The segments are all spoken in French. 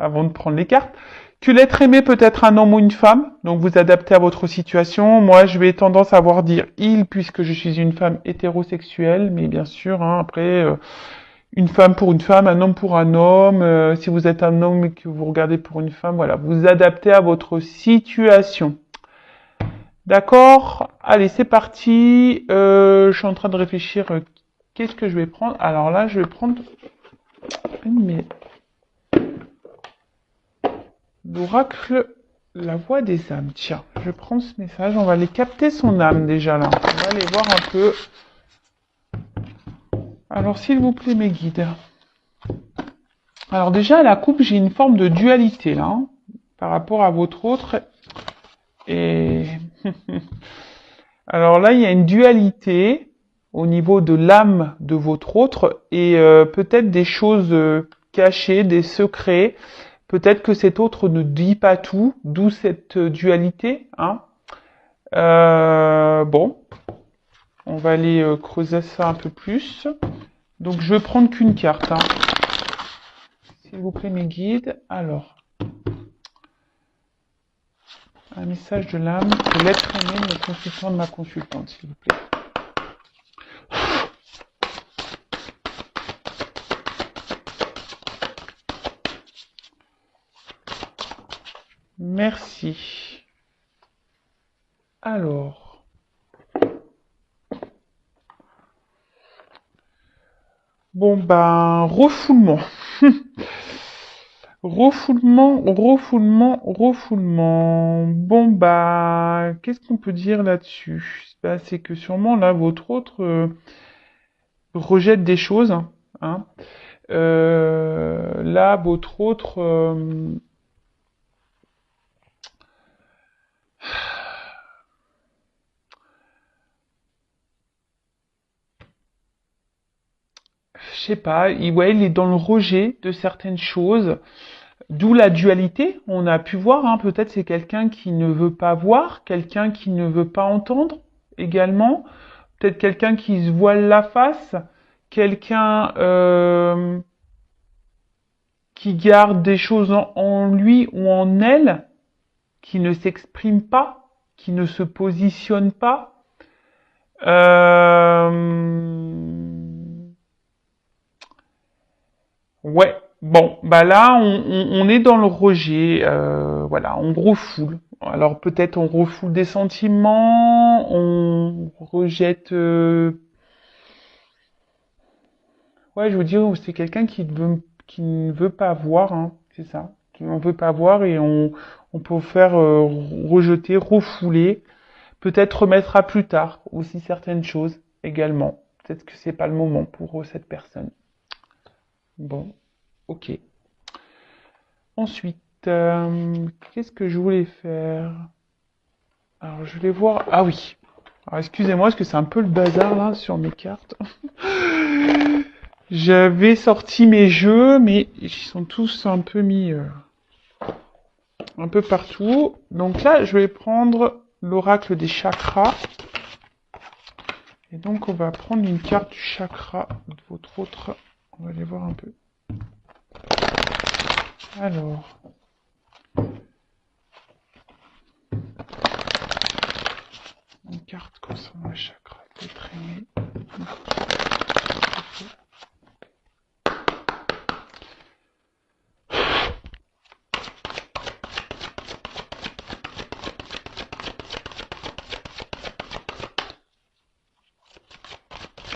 avant de prendre les cartes. Que l'être aimé peut être un homme ou une femme, donc vous adaptez à votre situation. Moi, je vais tendance à avoir dire il, puisque je suis une femme hétérosexuelle, mais bien sûr, hein, après, une femme pour une femme, un homme pour un homme. Si vous êtes un homme et que vous regardez pour une femme, voilà, vous adaptez à votre situation. D'accord? Allez, c'est parti. Je suis en train de réfléchir. Qu'est-ce que je vais prendre? Alors là, je vais prendre l'oracle, la voix des âmes. Tiens, je prends ce message. On va aller capter son âme déjà là. On va aller voir un peu. Alors, s'il vous plaît, mes guides. Alors déjà, à la coupe, j'ai une forme de dualité là, hein, par rapport à votre autre. Et alors là, il y a une dualité au niveau de l'âme de votre autre et peut-être des choses cachées, des secrets. Peut-être que cet autre ne dit pas tout, d'où cette dualité. Hein. Bon, on va aller creuser ça un peu plus. Donc je vais prendre qu'une carte. Hein. S'il vous plaît, mes guides. Alors, un message de l'âme de l'être aimé de mon consultant, de ma consultante, s'il vous plaît. Merci. Alors. Bon, ben, refoulement. Refoulement. Bon, bah, qu'est-ce qu'on peut dire là-dessus? Bah, c'est que sûrement, là, votre autre rejette des choses. Hein. Là, votre autre... je sais pas, ouais, il est dans le rejet de certaines choses. D'où la dualité, on a pu voir, hein, peut-être c'est quelqu'un qui ne veut pas voir, quelqu'un qui ne veut pas entendre également, peut-être quelqu'un qui se voile la face, quelqu'un qui garde des choses en lui ou en elle, qui ne s'exprime pas, qui ne se positionne pas. Ouais, bon, bah là, on est dans le rejet, voilà, on refoule. Alors peut-être on refoule des sentiments, on rejette... Ouais, je veux dire, c'est quelqu'un qui ne veut pas voir, hein, c'est ça, qui n'en veut pas voir et on peut faire rejeter, refouler, peut-être remettre à plus tard aussi certaines choses également. Peut-être que c'est pas le moment pour cette personne. Bon, ok. Ensuite, qu'est-ce que je voulais faire? Alors, je voulais voir... Ah oui. Alors, excusez-moi, parce que c'est un peu le bazar, là, sur mes cartes. J'avais sorti mes jeux, mais ils sont tous un peu mis... un peu partout. Donc là, je vais prendre l'oracle des chakras. Et donc, on va prendre une carte du chakra de votre autre. On va aller voir un peu. Alors... une carte concernant le chakra d'être aimé.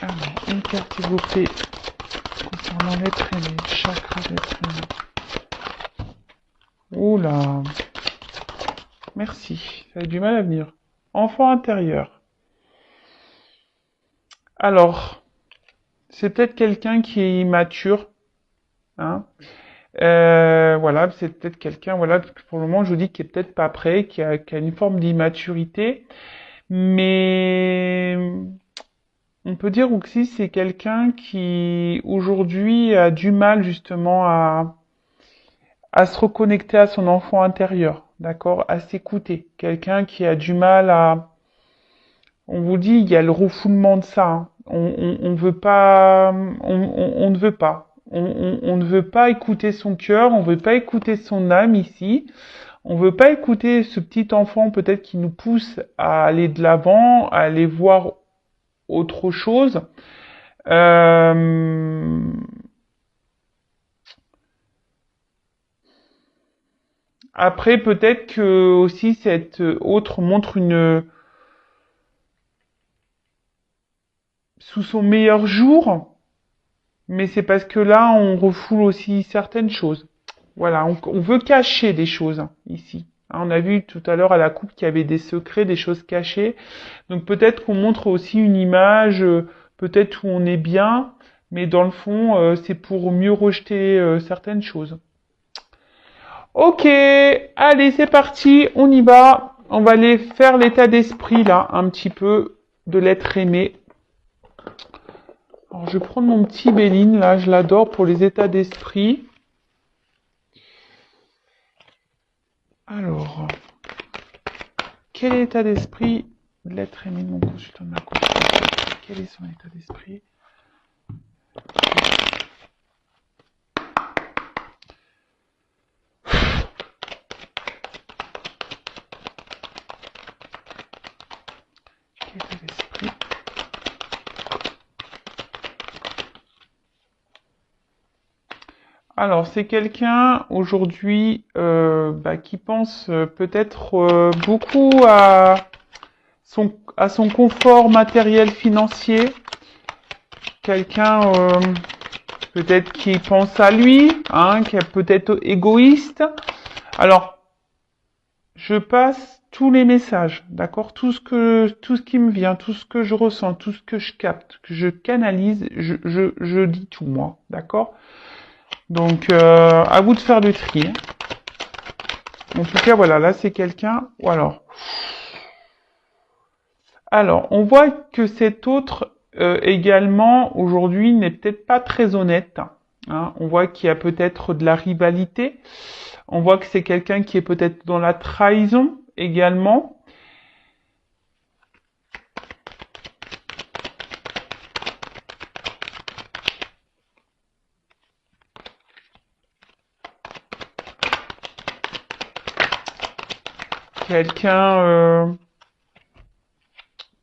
Alors, une carte s'il vous plaît concernant l'être aimé, le chakra d'être aimé. Oula. Merci, ça a du mal à venir. Enfant intérieur. Alors, c'est peut-être quelqu'un qui est immature, hein. Voilà, c'est peut-être quelqu'un, voilà, pour le moment, je vous dis qu'il est peut-être pas prêt, qui a une forme d'immaturité, mais on peut dire aussi c'est quelqu'un qui aujourd'hui a du mal justement à se reconnecter à son enfant intérieur, d'accord, à s'écouter. Quelqu'un qui a du mal à... On vous dit, il y a le refoulement de ça. Hein. On veut pas, on ne veut pas. On ne veut pas écouter son cœur, on veut pas écouter son âme ici. On veut pas écouter ce petit enfant peut-être qui nous pousse à aller de l'avant, à aller voir autre chose. Après, peut-être que aussi cette autre montre sous son meilleur jour, mais c'est parce que là, on refoule aussi certaines choses. Voilà, on veut cacher des choses ici. On a vu tout à l'heure à la coupe qu'il y avait des secrets, des choses cachées. Donc peut-être qu'on montre aussi une image, peut-être où on est bien, mais dans le fond, c'est pour mieux rejeter certaines choses. Ok, allez, c'est parti, on y va. On va aller faire l'état d'esprit là, un petit peu de l'être aimé. Alors, je vais prendre mon petit Béline là, je l'adore pour les états d'esprit. Alors, quel est l'état d'esprit de l'être aimé de mon consultant de ma consultation? Quel est son état d'esprit? Quel état d'esprit? Alors, c'est quelqu'un aujourd'hui qui pense peut-être beaucoup à son confort matériel financier. Quelqu'un peut-être qui pense à lui, qui est peut-être égoïste. Alors, je passe tous les messages, d'accord, tout ce qui me vient, tout ce que je ressens, tout ce que je capte, que je canalise, je dis tout moi, d'accord. Donc, à vous de faire le tri. En tout cas, voilà, là, c'est quelqu'un... Ou alors, on voit que cet autre, également, aujourd'hui, n'est peut-être pas très honnête. On voit qu'il y a peut-être de la rivalité. On voit que c'est quelqu'un qui est peut-être dans la trahison, également. Quelqu'un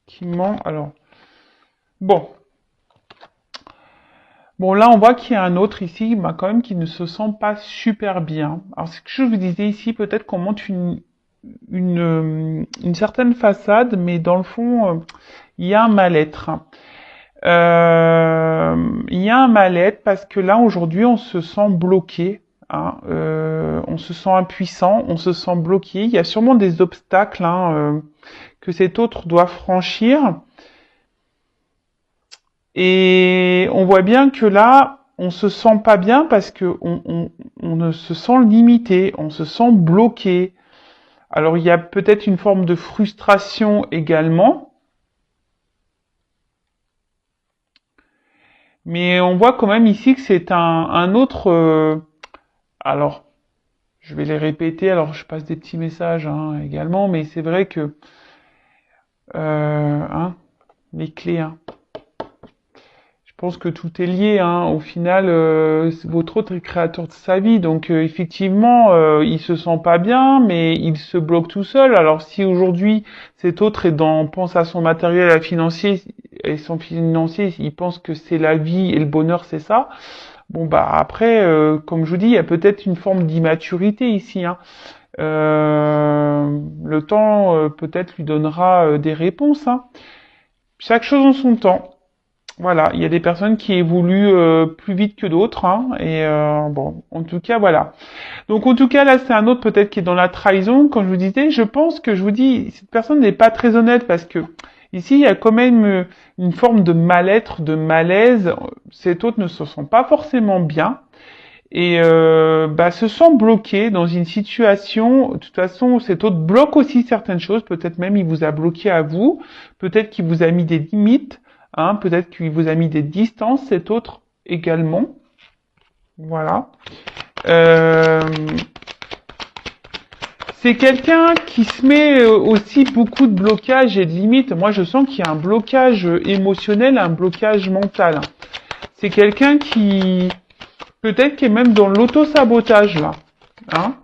qui ment. Alors, bon, là, on voit qu'il y a un autre ici, quand même, qui ne se sent pas super bien. Alors, c'est ce que je vous disais ici, peut-être qu'on monte une certaine façade, mais dans le fond, il y a un mal-être. Il y a un mal-être parce que là, aujourd'hui, on se sent bloqué. On se sent impuissant, on se sent bloqué. Il y a sûrement des obstacles que cet autre doit franchir. Et on voit bien que là, on se sent pas bien parce que on ne se sent limité, on se sent bloqué. Alors il y a peut-être une forme de frustration également. Mais on voit quand même ici que c'est un autre... alors, je vais les répéter, alors je passe des petits messages également, mais c'est vrai que... les clés... Je pense que tout est lié. Au final, votre autre est créateur de sa vie, donc effectivement, il se sent pas bien, mais il se bloque tout seul. Alors si aujourd'hui cet autre pense à son matériel à financier et son financier, il pense que c'est la vie et le bonheur, c'est ça. Bon après, comme je vous dis, il y a peut-être une forme d'immaturité ici. Le temps peut-être lui donnera des réponses. Chaque chose en son temps. Voilà, il y a des personnes qui évoluent plus vite que d'autres, et en tout cas, voilà. Donc, en tout cas, là, c'est un autre peut-être qui est dans la trahison. Comme je vous disais, je pense que je vous dis, cette personne n'est pas très honnête parce que ici, il y a quand même une forme de mal-être, de malaise. Cet autre ne se sent pas forcément bien et se sent bloqué dans une situation. De toute façon, cet autre bloque aussi certaines choses. Peut-être même il vous a bloqué à vous. Peut-être qu'il vous a mis des limites. Peut-être qu'il vous a mis des distances, cet autre également. Voilà. C'est quelqu'un qui se met aussi beaucoup de blocages et de limites. Moi, je sens qu'il y a un blocage émotionnel, un blocage mental. C'est quelqu'un qui peut-être qu'il est même dans l'auto-sabotage là, hein,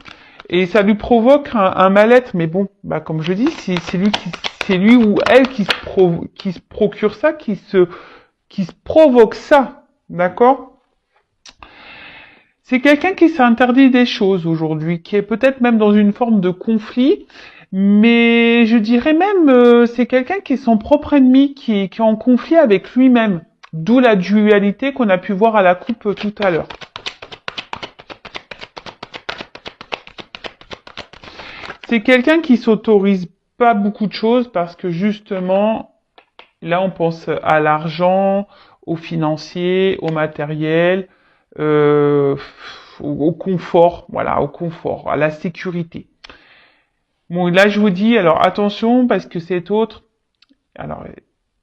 et ça lui provoque un mal-être. Mais bon, bah comme je dis, si c'est lui ou elle qui se procure ça, qui se provoque ça, d'accord? C'est quelqu'un qui s'interdit des choses aujourd'hui, qui est peut-être même dans une forme de conflit, mais je dirais même c'est quelqu'un qui est son propre ennemi, qui est en conflit avec lui-même. D'où la dualité qu'on a pu voir à la coupe tout à l'heure. C'est quelqu'un qui s'autorise pas beaucoup de choses parce que justement, là on pense à l'argent, au financier, au matériel, euh, au confort, voilà, au confort, à la sécurité. Bon, là je vous dis, alors attention parce que cet autre, alors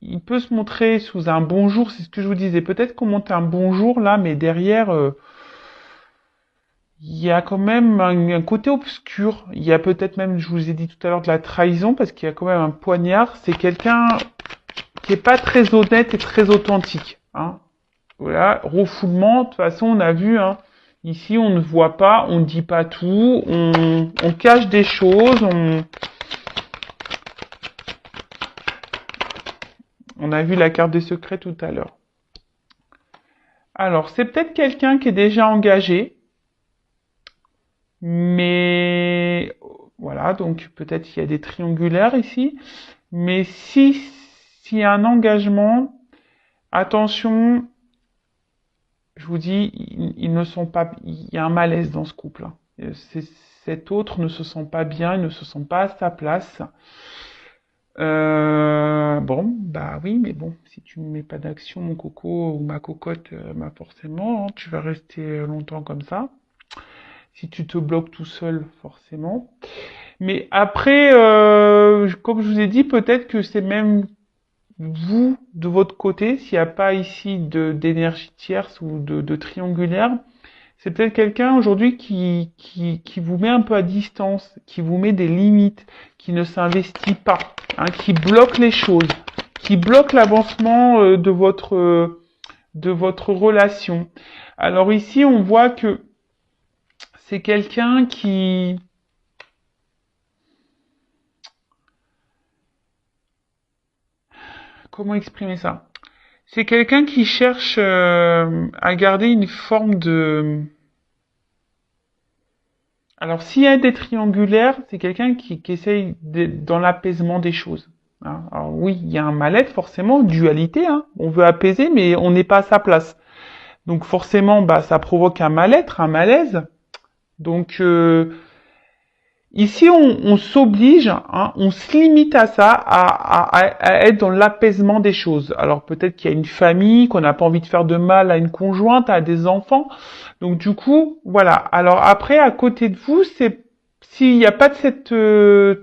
il peut se montrer sous un bonjour, c'est ce que je vous disais. Peut-être qu'on monte un bonjour là, mais derrière, il y a quand même un côté obscur. Il y a peut-être même, je vous ai dit tout à l'heure, de la trahison parce qu'il y a quand même un poignard. C'est quelqu'un qui est pas très honnête et très authentique, hein. Voilà, refoulement. De toute façon, on a vu, hein. Ici, on ne voit pas, on ne dit pas tout, on cache des choses, on a vu la carte des secrets tout à l'heure. Alors, c'est peut-être quelqu'un qui est déjà engagé, mais voilà, donc peut-être il y a des triangulaires ici, mais s'il y a un engagement, attention, je vous dis, ils ne sont pas, il y a un malaise dans ce couple. Cet autre ne se sent pas bien, il ne se sent pas à sa place. Bon, bah oui, mais bon, si tu ne mets pas d'action, mon coco ou ma cocotte, bah forcément, hein, tu vas rester longtemps comme ça. Si tu te bloques tout seul, forcément. Mais après, comme je vous ai dit, peut-être que c'est même vous, de votre côté, s'il n'y a pas ici d'énergie tierce ou de triangulaire, c'est peut-être quelqu'un aujourd'hui qui vous met un peu à distance, qui vous met des limites, qui ne s'investit pas, hein, qui bloque les choses, qui bloque l'avancement de votre relation. Alors ici, on voit que c'est quelqu'un qui... Comment exprimer ça? C'est quelqu'un qui cherche à garder une forme de... Alors, s'il y a des triangulaires, c'est quelqu'un qui essaye dans l'apaisement des choses, hein. Alors oui, il y a un mal-être, forcément, dualité, hein. On veut apaiser, mais on n'est pas à sa place. Donc forcément, bah, ça provoque un mal-être, un malaise. Donc ici, on s'oblige, hein, on se limite à ça, à être dans l'apaisement des choses. Alors peut-être qu'il y a une famille, qu'on n'a pas envie de faire de mal à une conjointe, à des enfants. Donc du coup, voilà. Alors après, à côté de vous, c'est s'il n'y a pas de cette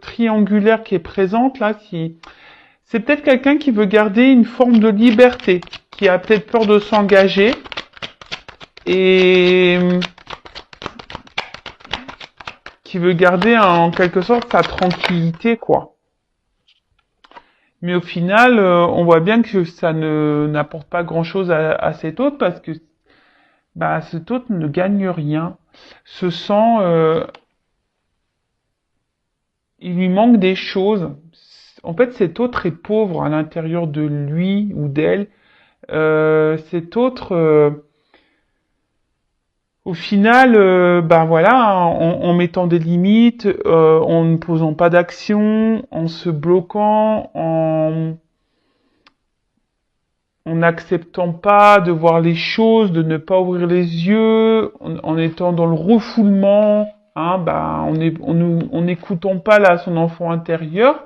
triangulaire qui est présente là, si c'est peut-être quelqu'un qui veut garder une forme de liberté, qui a peut-être peur de s'engager et qui veut garder en quelque sorte sa tranquillité, quoi. Mais au final, on voit bien que ça ne n'apporte pas grand-chose à cet autre parce que bah cet autre ne gagne rien, se sent, il lui manque des choses. En fait, cet autre est pauvre à l'intérieur de lui ou d'elle. Cet autre, au final, ben voilà, en mettant des limites, en ne posant pas d'action, en se bloquant, en n'acceptant pas de voir les choses, de ne pas ouvrir les yeux, en étant dans le refoulement, hein, bah, en n'écoutant pas là son enfant intérieur,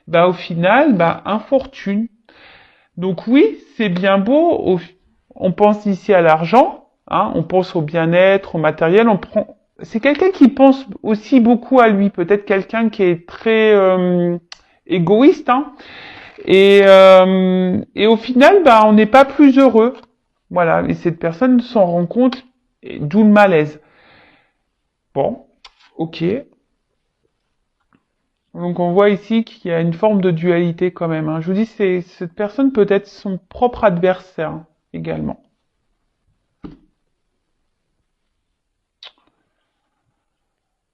bah au final, bah infortune. Donc oui, c'est bien beau. On pense ici à l'argent, hein, on pense au bien-être, au matériel. On prend. C'est quelqu'un qui pense aussi beaucoup à lui. Peut-être quelqu'un qui est très égoïste, hein. Et au final, bah, on n'est pas plus heureux. Voilà. Et cette personne s'en rend compte, et d'où le malaise. Bon, ok. Donc on voit ici qu'il y a une forme de dualité quand même, hein. Je vous dis, cette personne peut être son propre adversaire, hein, également.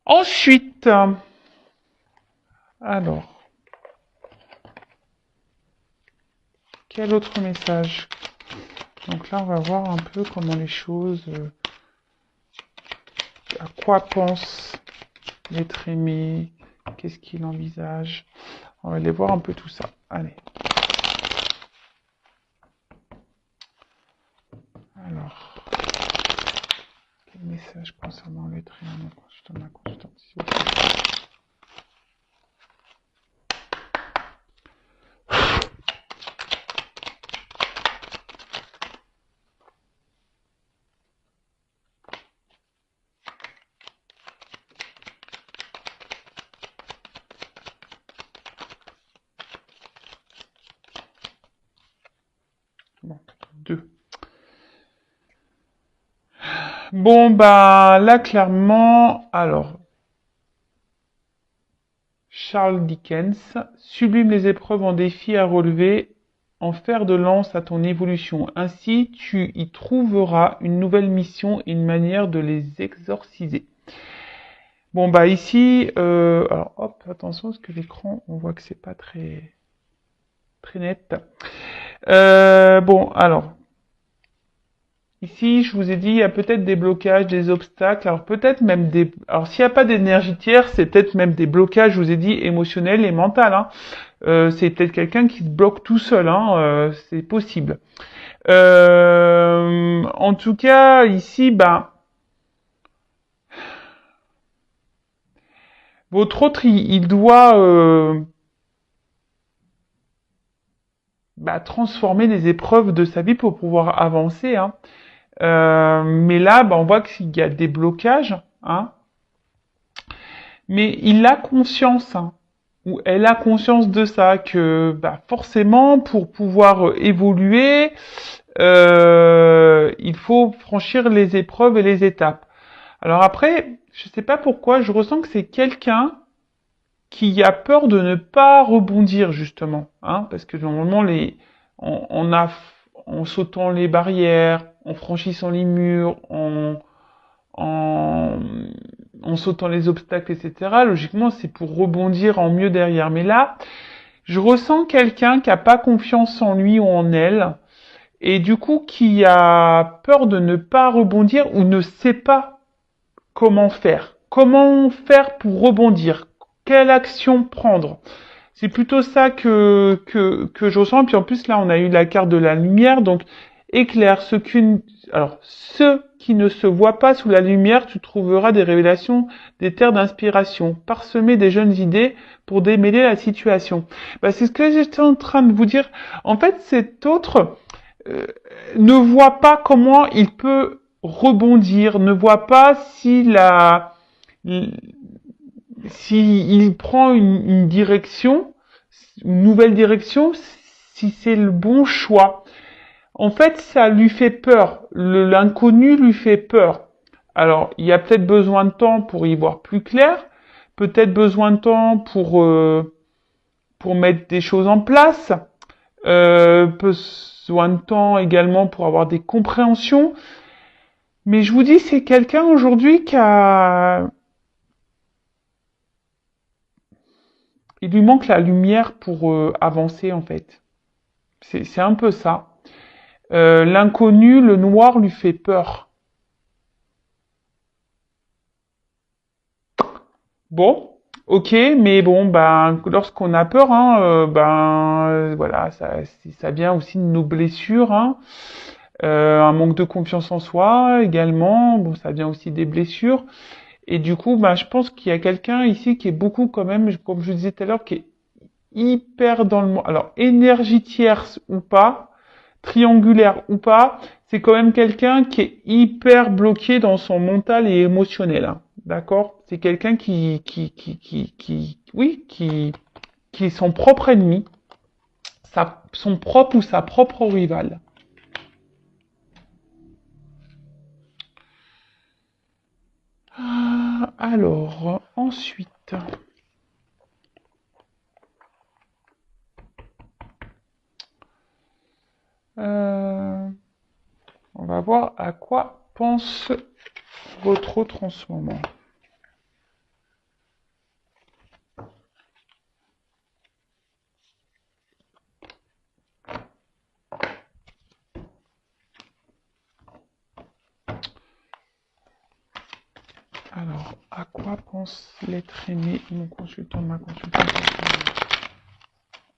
Ensuite, alors, quel autre message? Donc là, on va voir un peu comment les choses, à quoi pense l'être aimé, qu'est-ce qu'il envisage. On va aller voir un peu tout ça. Allez. Alors, quel message concernant l'être aimé, consultant, consultant, s'il vous plaît. Bon, 2. Bon, bah là, clairement, alors, Charles Dickens, sublime les épreuves en défis à relever, en fer de lance à ton évolution. Ainsi, tu y trouveras une nouvelle mission et une manière de les exorciser. Bon, bah ici, alors hop, attention, parce que l'écran, on voit que c'est pas très net. Bon, alors, ici, je vous ai dit, il y a peut-être des blocages, des obstacles, alors peut-être même des... Alors s'il n'y a pas d'énergie tierce, c'est peut-être même des blocages, je vous ai dit, émotionnels et mentaux. Hein. C'est peut-être quelqu'un qui se bloque tout seul, hein, c'est possible. En tout cas, ici, ben, votre autre, il doit transformer les épreuves de sa vie pour pouvoir avancer. Hein. Mais là, ben, on voit qu'il y a des blocages. Hein. Mais il a conscience, hein, ou elle a conscience de ça, que bah, forcément, pour pouvoir évoluer, il faut franchir les épreuves et les étapes. Alors après, je sais pas pourquoi, je ressens que c'est quelqu'un qui a peur de ne pas rebondir justement, hein, parce que normalement en sautant les barrières, en franchissant les murs, en, en sautant les obstacles, etc. Logiquement, c'est pour rebondir en mieux derrière. Mais là, je ressens quelqu'un qui a pas confiance en lui ou en elle, et du coup qui a peur de ne pas rebondir ou ne sait pas comment faire. Comment faire pour rebondir? Quelle action prendre? C'est plutôt ça que je ressens. Puis en plus, là, on a eu la carte de la lumière. Donc, éclaire ceux qui ne se voient pas sous la lumière, tu trouveras des révélations, des terres d'inspiration, parsemées des jeunes idées pour démêler la situation. Bah, c'est ce que j'étais en train de vous dire. En fait, cet autre euh, ne voit pas comment il peut rebondir, ne voit pas si il prend une direction, une nouvelle direction, si c'est le bon choix. En fait, ça lui fait peur. L'inconnu lui fait peur. Alors, il y a peut-être besoin de temps pour y voir plus clair, peut-être besoin de temps pour mettre des choses en place, besoin de temps également pour avoir des compréhensions. Mais je vous dis, c'est quelqu'un aujourd'hui il lui manque la lumière pour avancer en fait. C'est un peu ça. L'inconnu, le noir lui fait peur. Bon, ok, mais bon, ben, lorsqu'on a peur, hein, voilà, ça vient aussi de nos blessures, hein. Un manque de confiance en soi également, bon, ça vient aussi des blessures. Et du coup, ben, je pense qu'il y a quelqu'un ici qui est beaucoup quand même, comme je disais tout à l'heure, qui est hyper dans le monde. Alors, énergie tierce ou pas, triangulaire ou pas, c'est quand même quelqu'un qui est hyper bloqué dans son mental et émotionnel. Hein. D'accord? C'est quelqu'un qui est son propre ennemi, son propre ou sa propre rivale. Alors, ensuite, euh, on va voir à quoi pense votre autre en ce moment. Alors, à quoi pense l'être aimé, mon consultant, ma consultante en ce moment?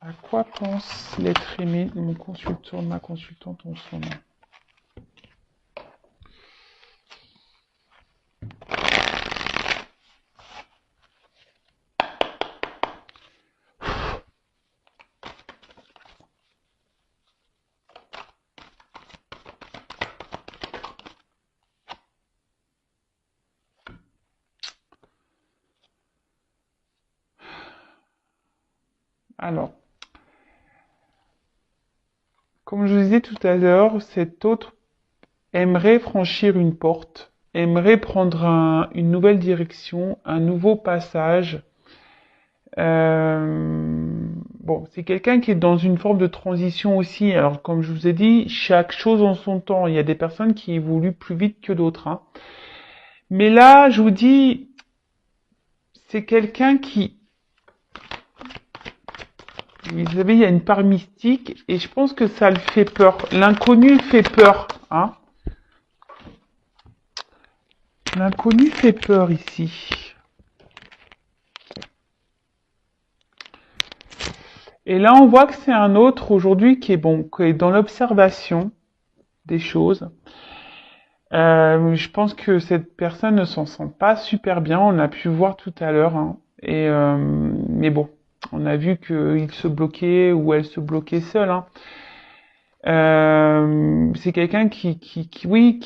À quoi pense l'être aimé, mon consultant, ma consultante en ce moment? Alors, comme je vous disais tout à l'heure, cet autre aimerait franchir une porte, aimerait prendre une nouvelle direction, un nouveau passage. Bon, c'est quelqu'un qui est dans une forme de transition aussi. Alors, comme je vous ai dit, chaque chose en son temps. Il y a des personnes qui évoluent plus vite que d'autres, hein. Mais là, je vous dis, c'est quelqu'un qui, vous savez, il y a une part mystique et je pense que ça le fait peur. L'inconnu fait peur, hein. L'inconnu fait peur ici. Et là, on voit que c'est un autre aujourd'hui qui est bon, qui est dans l'observation des choses. Je pense que cette personne ne s'en sent pas super bien. On a pu voir tout à l'heure, hein. Mais bon, on a vu qu'il se bloquait ou elle se bloquait seule, hein. C'est quelqu'un oui,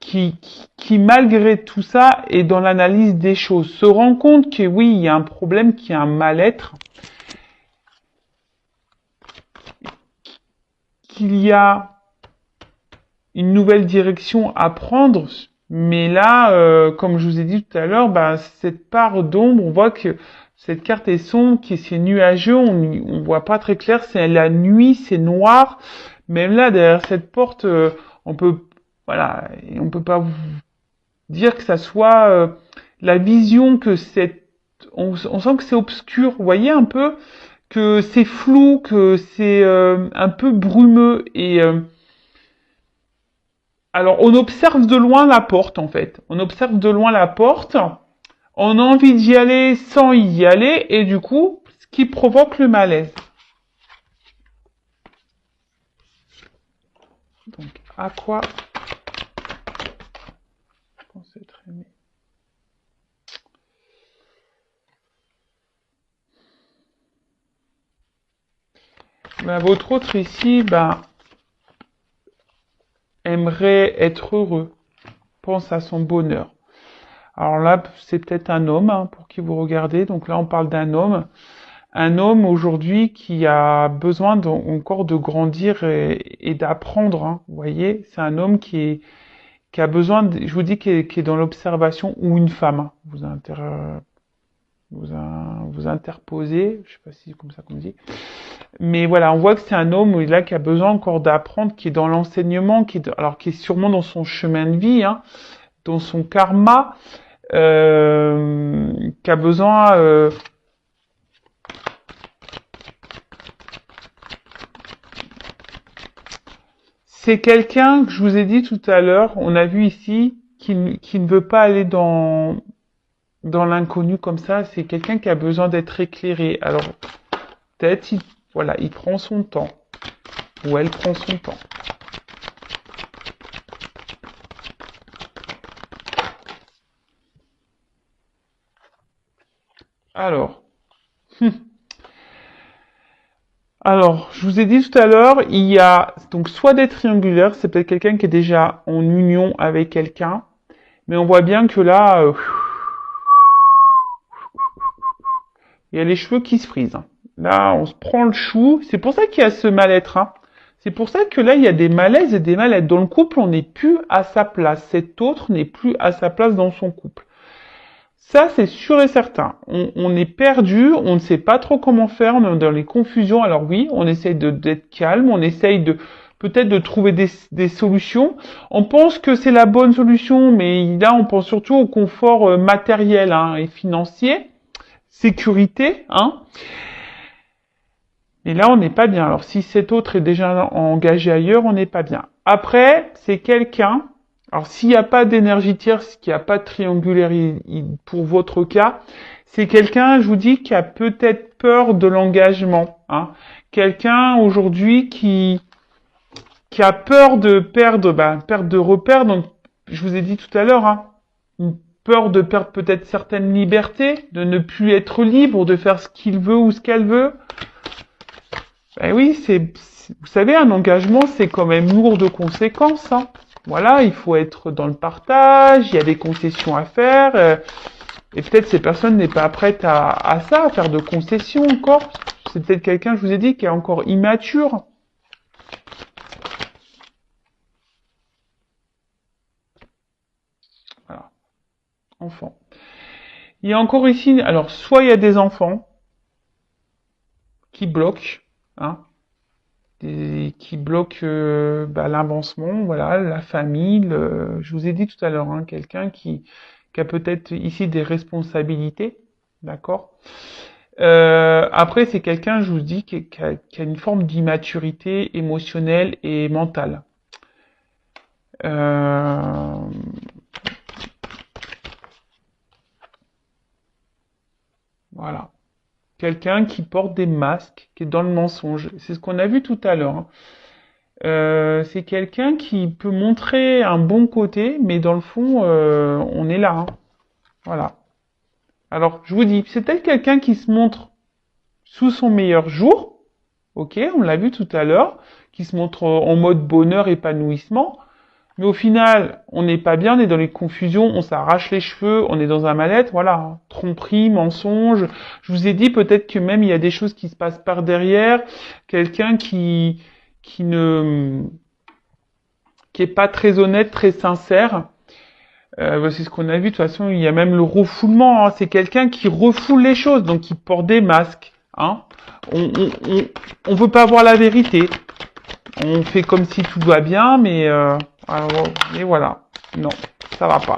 qui malgré tout ça est dans l'analyse des choses, se rend compte que oui, il y a un problème, qu'il y a un mal-être, qu'il y a une nouvelle direction à prendre, mais là, comme je vous ai dit tout à l'heure, bah, cette part d'ombre, on voit que cette carte est sombre, qui c'est nuageux, on voit pas très clair, c'est la nuit, c'est noir. Même là, derrière cette porte, on peut, voilà, et on peut pas dire que ça soit la vision que on sent que c'est obscur. Vous voyez un peu que c'est flou, que c'est un peu brumeux et alors, on observe de loin la porte, en fait. On observe de loin la porte. On a envie d'y aller sans y aller. Et du coup, ce qui provoque le malaise. Donc, à quoi je pense être aimé? Ben, votre autre ici, ben, aimerait être heureux. Pense à son bonheur. Alors là, c'est peut-être un homme, hein, pour qui vous regardez. Donc là, on parle d'un homme. Un homme aujourd'hui qui a besoin encore de grandir et d'apprendre, hein. Vous voyez, c'est un homme qui a besoin, je vous dis, qui est dans l'observation, ou une femme, hein. Vous interposez, je sais pas si c'est comme ça qu'on dit. Mais voilà, on voit que c'est un homme là qui a besoin encore d'apprendre, qui est dans l'enseignement, alors qui est sûrement dans son chemin de vie, hein, dans son karma, qui a besoin c'est quelqu'un que je vous ai dit tout à l'heure, on a vu ici, qui ne veut pas aller dans l'inconnu comme ça. C'est quelqu'un qui a besoin d'être éclairé. Alors, peut-être, voilà, il prend son temps. Ou elle prend son temps. Alors, je vous ai dit tout à l'heure, il y a donc soit des triangulaires, c'est peut-être quelqu'un qui est déjà en union avec quelqu'un, mais on voit bien que là, il y a les cheveux qui se frisent, hein. Là, on se prend le chou. C'est pour ça qu'il y a ce mal-être, hein. C'est pour ça que là, il y a des malaises et des mal-être. Dans le couple, on n'est plus à sa place. Cet autre n'est plus à sa place dans son couple. Ça, c'est sûr et certain. On est perdu, on ne sait pas trop comment faire, on est dans les confusions. Alors oui, on essaye d'être calme, on essaye peut-être de trouver des solutions. On pense que c'est la bonne solution, mais là, on pense surtout au confort matériel, hein, et financier, sécurité, hein. Et là, on n'est pas bien. Alors, si cet autre est déjà engagé ailleurs, on n'est pas bien. Après, c'est quelqu'un, Alors, s'il n'y a pas d'énergie tierce, qu'il n'y a pas de triangulaire pour votre cas, c'est quelqu'un, je vous dis, qui a peut-être peur de l'engagement. Hein. Quelqu'un aujourd'hui qui a peur de perdre, perdre de repères. Donc, je vous ai dit tout à l'heure, hein, une peur de perdre peut-être certaines libertés, de ne plus être libre, de faire ce qu'il veut ou ce qu'elle veut. Ben oui, vous savez, un engagement, c'est quand même lourd de conséquences. Hein. Voilà, il faut être dans le partage, il y a des concessions à faire, et peut-être ces personnes n'est pas prête à ça, à faire de concessions encore. C'est peut-être quelqu'un, je vous ai dit, qui est encore immature. Voilà, enfant. Il y a encore ici, alors soit il y a des enfants qui bloquent, hein, qui bloquent l'avancement, voilà, la famille, je vous ai dit tout à l'heure, hein, quelqu'un qui a peut-être ici des responsabilités, d'accord. Après, c'est quelqu'un, je vous dis, qui a une forme d'immaturité émotionnelle et mentale. Voilà. Quelqu'un qui porte des masques, qui est dans le mensonge. C'est ce qu'on a vu tout à l'heure. Hein. C'est quelqu'un qui peut montrer un bon côté, mais dans le fond, on est là. Hein. Voilà. Alors, je vous dis, c'est peut-être quelqu'un qui se montre sous son meilleur jour, ok, on l'a vu tout à l'heure, qui se montre en mode bonheur, épanouissement, mais au final, on n'est pas bien, on est dans les confusions, on s'arrache les cheveux, on est dans un mal-être, voilà, hein. Tromperie, mensonge. Je vous ai dit peut-être que même il y a des choses qui se passent par derrière, quelqu'un qui est pas très honnête, très sincère. C'est ce qu'on a vu. De toute façon, il y a même le refoulement. Hein. C'est quelqu'un qui refoule les choses, donc qui porte des masques. Hein. On veut pas voir la vérité. On fait comme si tout va bien, mais voilà. Non, ça va pas.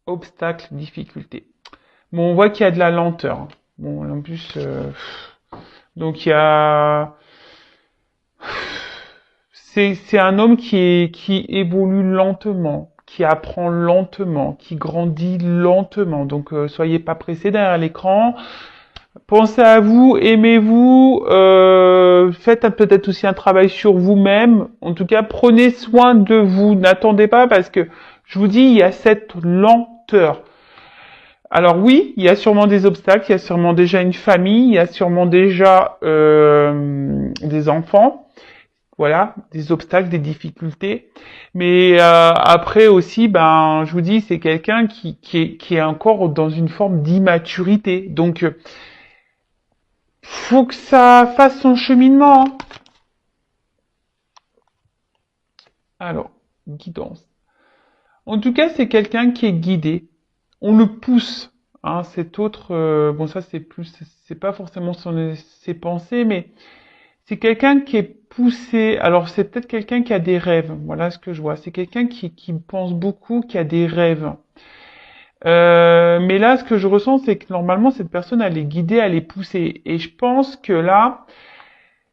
Obstacle, difficulté. Bon, on voit qu'il y a de la lenteur. Bon, en plus, donc il y a. C'est un homme qui évolue lentement, qui apprend lentement, qui grandit lentement. Donc soyez pas pressés derrière l'écran. Pensez à vous, aimez-vous, faites peut-être aussi un travail sur vous-même. En tout cas, prenez soin de vous. N'attendez pas parce que je vous dis, il y a cette lenteur. Alors oui, il y a sûrement des obstacles, il y a sûrement déjà une famille, il y a sûrement déjà des enfants. Voilà, des obstacles, des difficultés. Mais après aussi, je vous dis, c'est quelqu'un qui est encore dans une forme d'immaturité. Donc, faut que ça fasse son cheminement. Hein. Alors, guidance. En tout cas, c'est quelqu'un qui est guidé. On le pousse. Hein, cet autre, bon ça c'est pas forcément ses pensées, mais c'est quelqu'un qui est poussé. Alors c'est peut-être quelqu'un qui a des rêves. Voilà ce que je vois. C'est quelqu'un qui pense beaucoup, qui a des rêves. Mais là, ce que je ressens, c'est que normalement cette personne, elle est guidée, elle est poussée. Et je pense que là,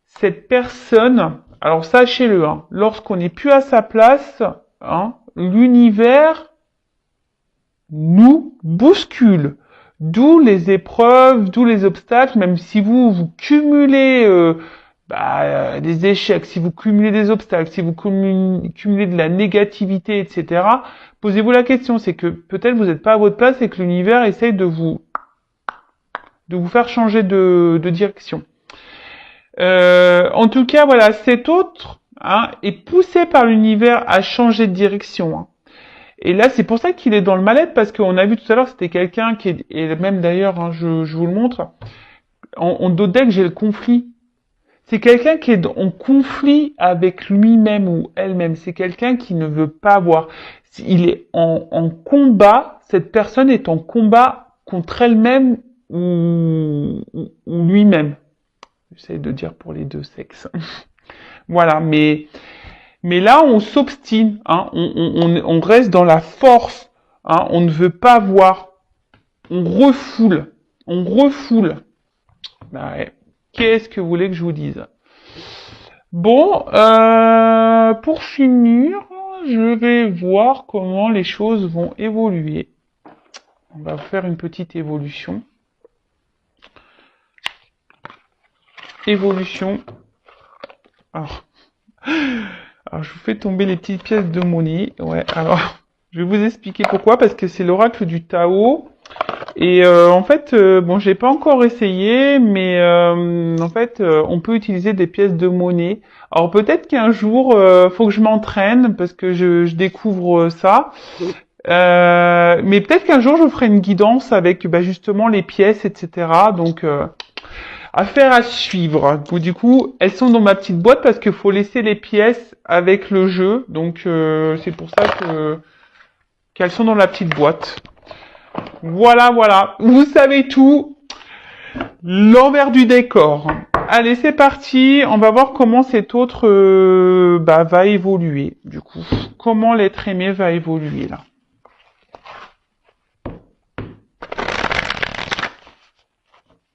cette personne, alors sachez-le, hein, lorsqu'on n'est plus à sa place, hein, l'univers nous bouscule. D'où les épreuves, d'où les obstacles, même si vous cumulez des échecs, si vous cumulez des obstacles, si vous cumulez de la négativité, etc., posez-vous la question, c'est que peut-être vous n'êtes pas à votre place et que l'univers essaye de vous faire changer de direction. En tout cas, voilà, cet autre est poussé par l'univers à changer de direction. Hein. Et là, c'est pour ça qu'il est dans le mal-être, parce qu'on a vu tout à l'heure, c'était quelqu'un qui est, et même d'ailleurs, hein, je vous le montre, en dos de deck, j'ai le conflit. C'est quelqu'un qui est en conflit avec lui-même ou elle-même. C'est quelqu'un qui ne veut pas voir. Il est en combat, cette personne est en combat contre elle-même ou lui-même. J'essaie de dire pour les deux sexes. Voilà, mais là, on s'obstine, hein, on reste dans la force, hein, on ne veut pas voir, on refoule. Bah ouais. Qu'est-ce que vous voulez que je vous dise? Bon, pour finir, je vais voir comment les choses vont évoluer. On va faire une petite évolution. Évolution. Alors, je vous fais tomber les petites pièces de monnaie. Ouais, alors, je vais vous expliquer pourquoi. Parce que c'est l'oracle du Tao. Et en fait, bon, j'ai pas encore essayé, mais en fait, on peut utiliser des pièces de monnaie. Alors peut-être qu'un jour, faut que je m'entraîne parce que je découvre ça. Mais peut-être qu'un jour, je ferai une guidance avec justement les pièces, etc. Donc, affaire à suivre. Du coup, elles sont dans ma petite boîte parce qu'il faut laisser les pièces avec le jeu. Donc, c'est pour ça qu'elles sont dans la petite boîte. Voilà, voilà. Vous savez tout. L'envers du décor. Allez, c'est parti. On va voir comment cet autre va évoluer. Du coup, comment l'être aimé va évoluer là.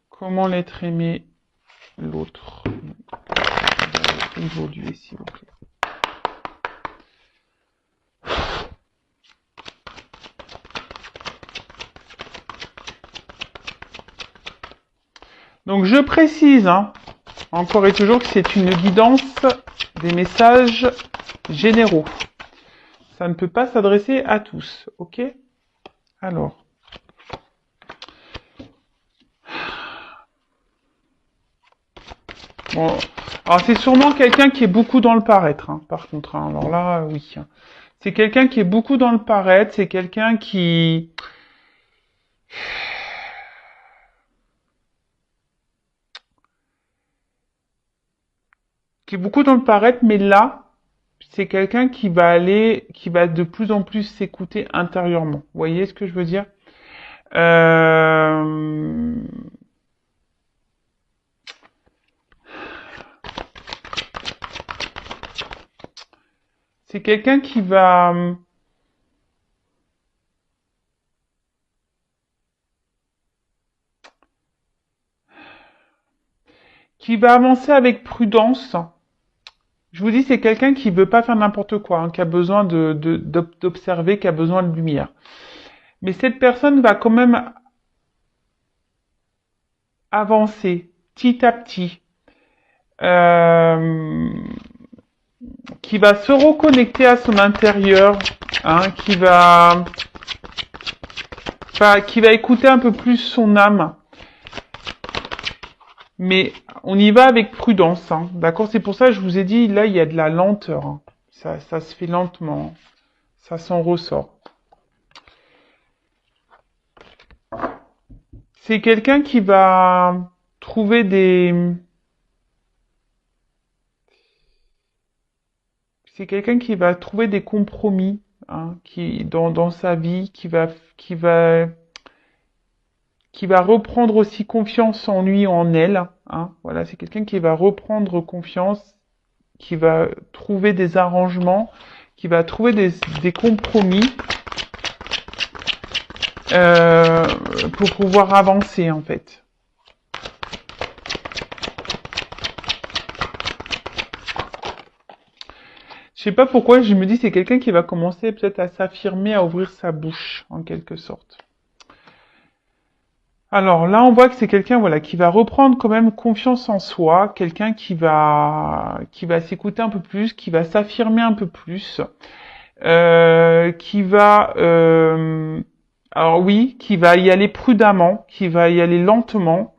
Comment l'être aimé, l'autre, va évoluer, s'il vous plaît. Donc je précise, encore et toujours, que c'est une guidance des messages généraux. Ça ne peut pas s'adresser à tous, ok? Alors. Bon, alors c'est sûrement quelqu'un qui est beaucoup dans le paraître, par contre. Alors là, oui. C'est quelqu'un qui est beaucoup dans le paraître, c'est quelqu'un qui est beaucoup dans le paraître, mais là, c'est quelqu'un qui va de plus en plus s'écouter intérieurement. Vous voyez ce que je veux dire? C'est quelqu'un qui va avancer avec prudence. Je vous dis, c'est quelqu'un qui veut pas faire n'importe quoi, qui a besoin d'observer, qui a besoin de lumière. Mais cette personne va quand même avancer petit à petit, qui va se reconnecter à son intérieur, qui va écouter un peu plus son âme. Mais on y va avec prudence, d'accord? C'est pour ça que je vous ai dit, là, il y a de la lenteur. Ça se fait lentement. Ça s'en ressort. C'est quelqu'un qui va trouver C'est quelqu'un qui va trouver des compromis, dans sa vie, qui va reprendre aussi confiance en lui, en elle. Voilà, c'est quelqu'un qui va reprendre confiance, qui va trouver des arrangements, qui va trouver des compromis pour pouvoir avancer en fait. Je sais pas pourquoi, je me dis c'est quelqu'un qui va commencer peut-être à s'affirmer, à ouvrir sa bouche en quelque sorte. Alors là, on voit que c'est quelqu'un, voilà, qui va reprendre quand même confiance en soi, quelqu'un qui va s'écouter un peu plus, qui va s'affirmer un peu plus, qui va, alors oui, qui va y aller prudemment, qui va y aller lentement,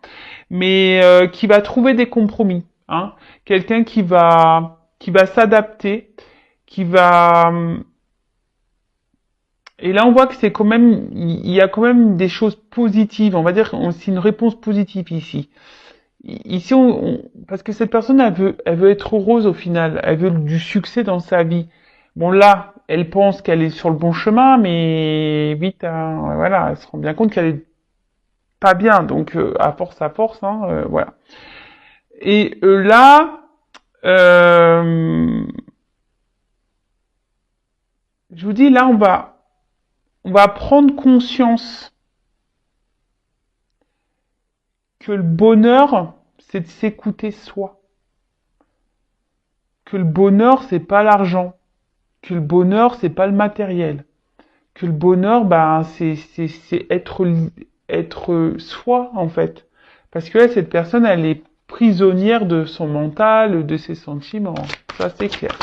mais qui va trouver des compromis, quelqu'un qui va s'adapter, qui va et là, on voit que c'est quand même, il y a quand même des choses positives. On va dire, c'est une réponse positive ici. Ici, parce que cette personne, elle veut être heureuse au final. Elle veut du succès dans sa vie. Bon, là, elle pense qu'elle est sur le bon chemin, mais vite, voilà, elle se rend bien compte qu'elle est pas bien. Donc, à force, voilà. Et là, je vous dis, là, on va prendre conscience que le bonheur, c'est de s'écouter soi. Que le bonheur, c'est pas l'argent. Que le bonheur, c'est pas le matériel. Que le bonheur, ben, c'est être soi, en fait. Parce que là, cette personne, elle est prisonnière de son mental, de ses sentiments. Ça, c'est clair.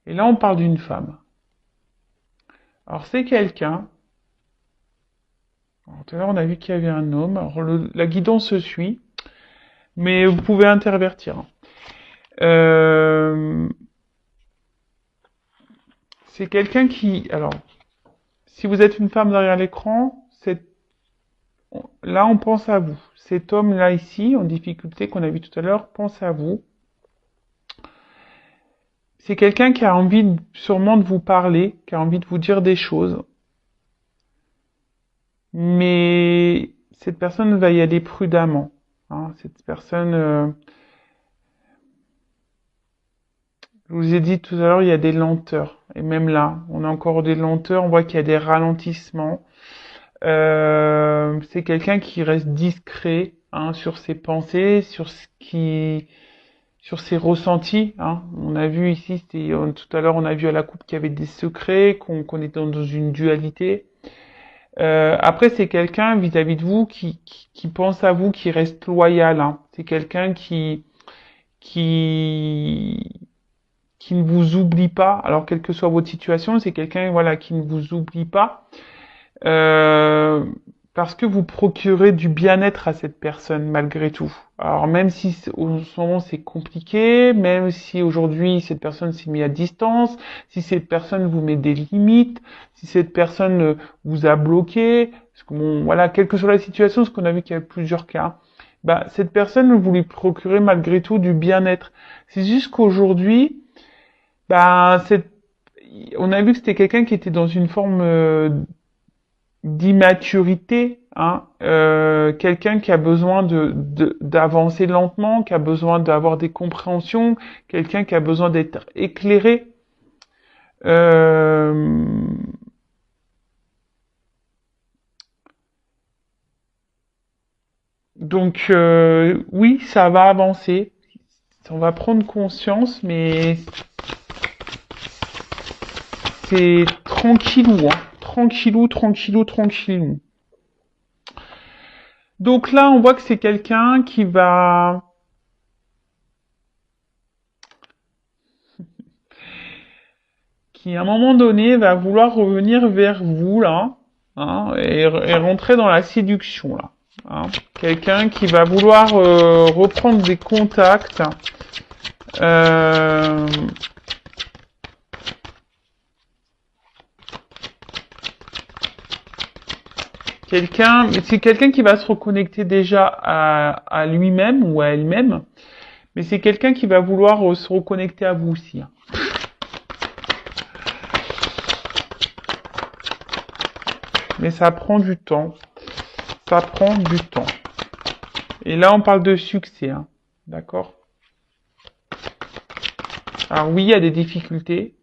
Et là, on parle d'une femme. Alors, c'est quelqu'un. Tout à l'heure, on a vu qu'il y avait un homme. Alors, la guidance se suit. Mais vous pouvez intervertir. C'est quelqu'un qui... Alors, si vous êtes une femme derrière l'écran, là, on pense à vous. Cet homme-là, ici, en difficulté, qu'on a vu tout à l'heure, pense à vous. C'est quelqu'un qui a envie sûrement de vous parler, qui a envie de vous dire des choses. Mais cette personne va y aller prudemment. Hein. Cette personne... je vous ai dit tout à l'heure, il y a des lenteurs. Et même là, on a encore des lenteurs, on voit qu'il y a des ralentissements. C'est quelqu'un qui reste discret sur ses pensées, sur ses ressentis. Hein. On a vu ici, tout à l'heure, on a vu à la coupe qu'il y avait des secrets, qu'on était dans une dualité. Après, c'est quelqu'un vis-à-vis de vous qui pense à vous, qui reste loyal. Hein. C'est quelqu'un qui ne vous oublie pas. Alors, quelle que soit votre situation, c'est quelqu'un, voilà, qui ne vous oublie pas. Parce que vous procurez du bien-être à cette personne malgré tout. Alors même si en ce moment c'est compliqué, même si aujourd'hui cette personne s'est mise à distance, si cette personne vous met des limites, si cette personne vous a bloqué, parce que bon, voilà, quelle que soit la situation, parce qu'on a vu qu'il y avait plusieurs cas, bah cette personne vous lui procurez malgré tout du bien-être. C'est juste qu'aujourd'hui, bah on a vu que c'était quelqu'un qui était dans une forme d'immaturité, quelqu'un qui a besoin d'avancer lentement, qui a besoin d'avoir des compréhensions, quelqu'un qui a besoin d'être éclairé. Donc oui, ça va avancer, on va prendre conscience, mais c'est tranquillou, tranquillou, tranquillou, tranquillou. Donc là, on voit que c'est quelqu'un qui à un moment donné va vouloir revenir vers vous là, et rentrer dans la séduction là. Quelqu'un qui va vouloir reprendre des contacts. C'est quelqu'un qui va se reconnecter déjà à lui-même ou à elle-même, mais c'est quelqu'un qui va vouloir se reconnecter à vous aussi. Mais ça prend du temps. Ça prend du temps. Et là, on parle de succès, d'accord? Alors oui, il y a des difficultés,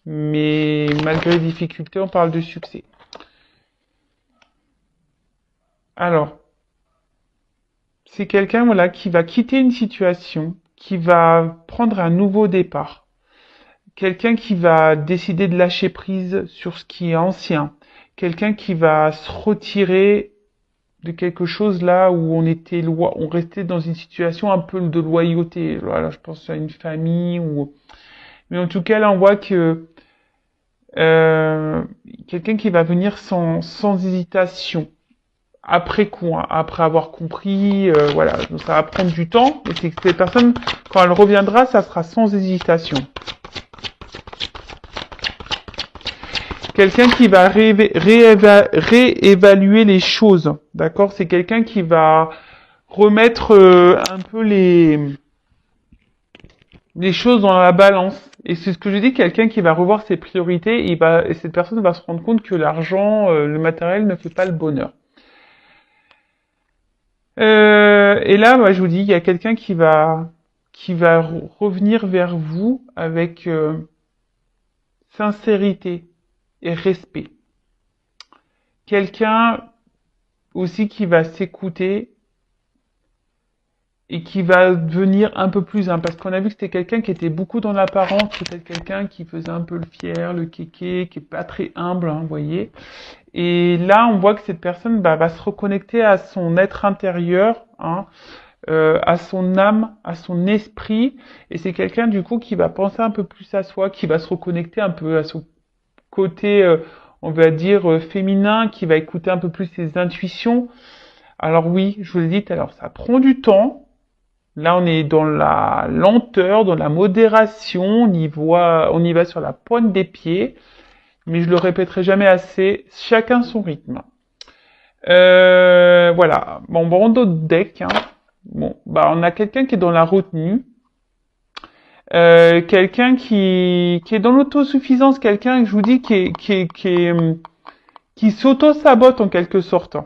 mais malgré les difficultés, on parle de succès. Alors, c'est quelqu'un voilà qui va quitter une situation, qui va prendre un nouveau départ. Quelqu'un qui va décider de lâcher prise sur ce qui est ancien. Quelqu'un qui va se retirer de quelque chose là où on restait dans une situation un peu de loyauté. Voilà, je pense à une famille mais en tout cas là on voit que quelqu'un qui va venir sans hésitation après coup, après avoir compris, voilà, donc ça va prendre du temps, et c'est que cette personne, quand elle reviendra, ça sera sans hésitation. Quelqu'un qui va réévaluer les choses, d'accord? C'est quelqu'un qui va remettre un peu les choses dans la balance. Et c'est ce que je dis, quelqu'un qui va revoir ses priorités, et cette personne va se rendre compte que l'argent, le matériel ne fait pas le bonheur. Et là, moi, je vous dis, il y a quelqu'un qui va revenir vers vous avec sincérité et respect. quelqu'un aussi qui va s'écouter et qui va devenir un peu plus, hein, parce qu'on a vu que c'était quelqu'un qui était beaucoup dans l'apparence, peut-être quelqu'un qui faisait un peu le fier, le kéké, qui est pas très humble, hein, vous voyez. Et là, on voit que cette personne va se reconnecter à son être intérieur, hein, à son âme, à son esprit, et c'est quelqu'un du coup qui va penser un peu plus à soi, qui va se reconnecter un peu à son côté, on va dire féminin, qui va écouter un peu plus ses intuitions. Alors oui, je vous l'ai dit, alors ça prend du temps. Là, on est dans la lenteur, dans la modération, on y va sur la pointe des pieds, mais je le répéterai jamais assez, chacun son rythme. Voilà. Bon, bon, d'autres decks, hein. Bon, bah, on a quelqu'un qui est dans la retenue, quelqu'un qui est dans l'autosuffisance, quelqu'un que je vous dis qui s'auto-sabote en quelque sorte,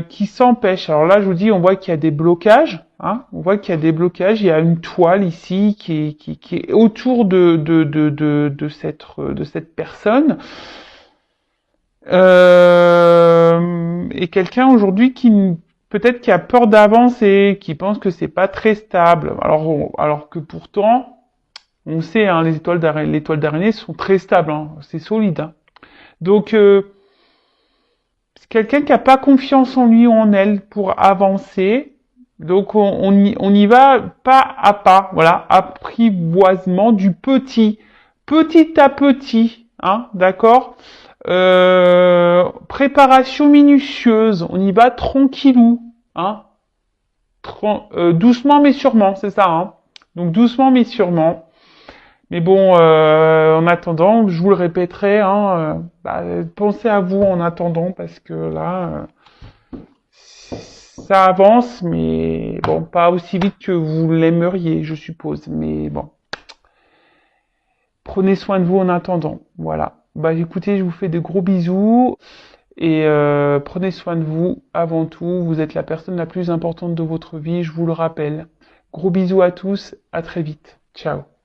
qui s'empêche. Alors là, je vous dis, on voit qu'il y a des blocages, hein. On voit qu'il y a des blocages. Il y a une toile ici qui est autour de cette personne. Et quelqu'un aujourd'hui peut-être qui a peur d'avancer, qui pense que c'est pas très stable. Alors que pourtant, on sait, hein, les étoiles d'araignée sont très stables, hein, c'est solide, hein. Donc c'est quelqu'un qui a pas confiance en lui ou en elle pour avancer. Donc on y va pas à pas, voilà, apprivoisement du petit à petit, hein, d'accord. Préparation minutieuse, on y va tranquillou, hein, doucement mais sûrement, c'est ça, hein. Donc doucement mais sûrement. Mais bon, en attendant, je vous le répéterai, hein, pensez à vous en attendant parce que là, ça avance, mais bon, pas aussi vite que vous l'aimeriez, je suppose. Mais bon, prenez soin de vous en attendant. Voilà. Bah écoutez, je vous fais de gros bisous et prenez soin de vous avant tout. Vous êtes la personne la plus importante de votre vie, je vous le rappelle. Gros bisous à tous, à très vite. Ciao.